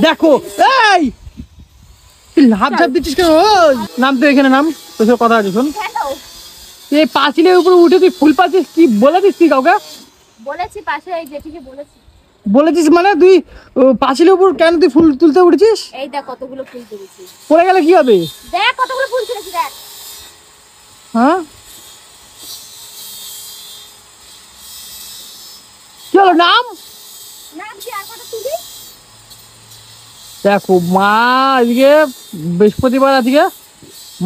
দেখো এই লাভ ঝাপ দিচ্ছিস কেন? নাম তো এখানে নাম, তোর সাথে কথা আছে শোন। এই পাঁচিলের উপরে উঠে তুই ফুল পাচ্ছিস, কি বলেছিস তুই কাউকে? বলেছি পাশে এই জেঠিকে বলেছি। বলেছিস মানে তুই পাঁচিলের উপর কেন তুই ফুল তুলতে উঠেছিস? এই দেখ কতগুলো ফুল তুলেছি। পড়ে গেলে কি হবে? দেখ কতগুলো ফুল তুলেছি দেখ। হ্যাঁ চলো নাম নাম কি আর কত তুলি? দেখো মা আজকে বৃহস্পতিবার, আজকে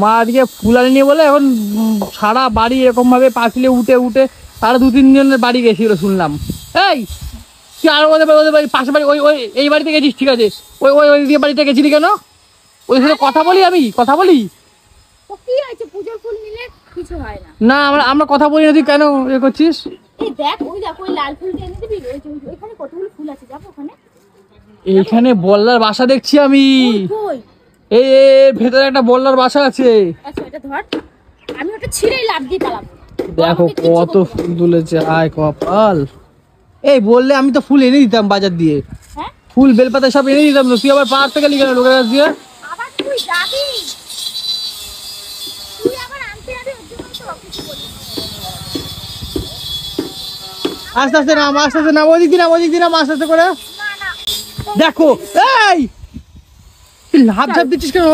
মা আজকে ফুল আনি বলে এখন সারা বাড়ি এরকম ভাবে পাঁচিলে উঠে উঠে আরো 2-3 জনের বাড়ি গেছিল শুনলাম। এই তুই আরো ওদের বাড়ি পাশের বাড়ি ওই ওই এই বাড়িতে গেছিস, ঠিক আছে, ওই ওই ওই বাড়িতে গেছিলি কেন? ওদের সাথে কথা বলি, আমি কথা বলি তো কি হয়েছে, পূজোর ফুল নিলে কিছু হয় না। না, আমরা কথা বলি না, তুই কেন এ করছিস? এই দেখ ওই লাল ফুলটা এনে দিবি। ওইখানে কতগুলো ফুল আছে, যাবো ওখানে। এইখানে বল্লার বাসা দেখছি আমি। কই? এই ভেতরে একটা বল্লার বাসা আছে। আচ্ছা এটা ধর, আমি ওটা ছিঁড়েই লাফ দিয়ে পালাবো। দেখো কত ফুল তুলেছে, আয় কপাল। এই বললে আমি তো ফুল এনে দিতাম বাজার দিয়ে, হ্যাঁ ফুল বেলপাতা সব এনে দিতাম, তুই আবার পাহাড় থেকে লিখে লোকের কাছ দিয়ে। আবার তুই যাবি, তুই আবার আনতে যাবি, ওর জন্য তো কিছু বলি। আস্তে আস্তে নাম, আস্তে আস্তে নাম, ওদিক দিন আস্তে আস্তে করে। না না দেখো এই লাভ ঝাপ দিচ্ছিস কেন?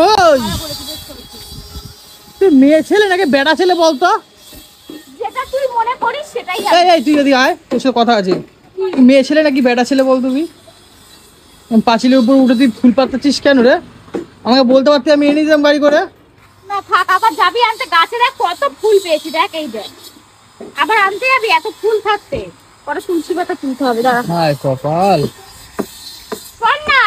তুই মেয়ে ছেলে নাকি বেটা ছেলে বলতো? যেটা তুই মনে করিস সেটাই এই হবে। এই তুই যদি আয়, তোর সাথে কথা আছে। তুই মেয়ে ছেলে নাকি বেটা ছেলে বল তুমি? পাঁচিলের উপর উঠে তুই ফুল পাতাচ্ছিস কেন রে? আমাকে বলতে পারতি, আমি এনে দিতাম গাড়ি করে। না থাক, আবার যাবি আনতে, গাছে দেখ কত ফুল পেয়েছি, দেখ এই দেখ। আবার আনতে যাবি এত ফুল থাকতে, পরে তুলসী পাতা তুলতে হবে। দাঁড়া হায় কপাল। শোন না,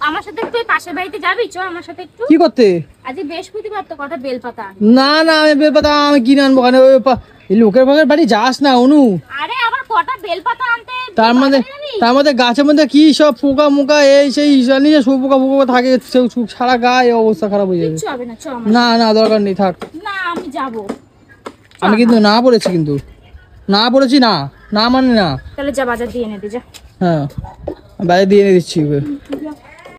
আমার সাথে একটু ওই পাশের বাড়িতে যাবি, চ আমার সাথে একটু। কি করতে? আজ বৃহস্পতিবার তো, কটা বেলপাতা আনবি। না না, আমি বেলপাতা আমি কিনে আনবো কেন? ওই এই লোকের ভাগের বাড়ি যাস না অনু। আরে আবার কটা বেলপাতা আনতে তার মধ্যে গাছের মধ্যে কি সব পোকা মুকা এই সেই জানি যে পোকা পোকা থাকে, সারা গায়ে অবস্থা খারাপ হয়ে যাবে। কিচ্ছু হবে না, চ না না, দরকার নেই, থাক। না আমি যাবো। আমি কিন্তু না বলেছি, কিন্তু না বলেছি, না না মানে না। তাহলে যা বাজার দিয়ে এনে দে যা। হ্যাঁ বাইরে দিয়ে এনে দিচ্ছি ওকে।